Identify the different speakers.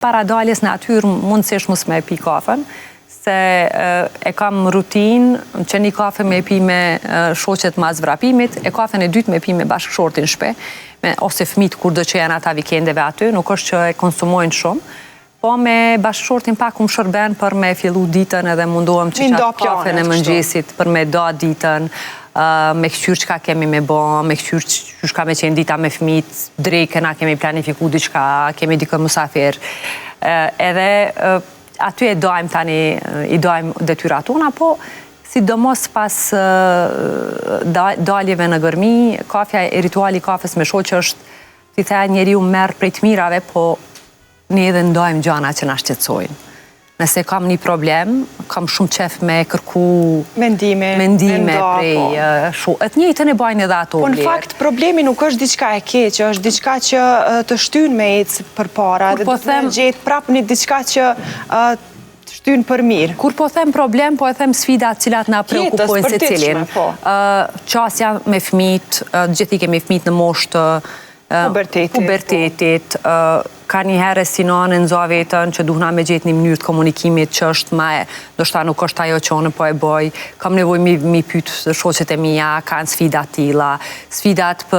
Speaker 1: Para daljes në atyr mundësish mos me pi kafen, se e kam rutin që një kafe me pi me shoqet mas vrapimit, e kafen e dytë me pi me bashkëshortin shpe, ose fmit kur do që janë ata vikendeve aty, nuk është që e konsumojnë shumë, po me bashkëshortin pak më shërben për me fillu ditën edhe mundohem që qatë kafe në mëngjesit për me da ditën, me këqyr qka kemi me bo, me këqyr qka me qenë dita me fmit, drejke na kemi planifiku diqka, kemi dikë musafir. Edhe aty e dojmë tani, i dojmë detyrat tona, po sidomos pas daljeve në gërmi, kafja e rituali kafes me shoqë është, si the njeri u merë prej të mirave, po ne edhe ndojmë gjana që na shqetësojnë. Nëse kam një problem, kam shumë qef me kërku mendime prej shoqët. Njëjtën e bajnë edhe ato.
Speaker 2: Po në fakt, problemi nuk është diçka e keqe, është diçka që të shtyn me ecë për para, dhe të gjetë prapë një diçka që të shtyn për mirë.
Speaker 1: Kur po them problem, po e them sfidat cilat na preokupojnë se cilin. Qasja me fmit, gjithi kemi fmit në moshë të pubertetit, ka një herë si nane nëza vetën që duhna me gjetë një mënyrë të komunikimit që është ma e, do shta nuk është ajo që onë po e boj, kam nevoj mi pytë shoqet e mija, kanë sfidat tila, sfidat për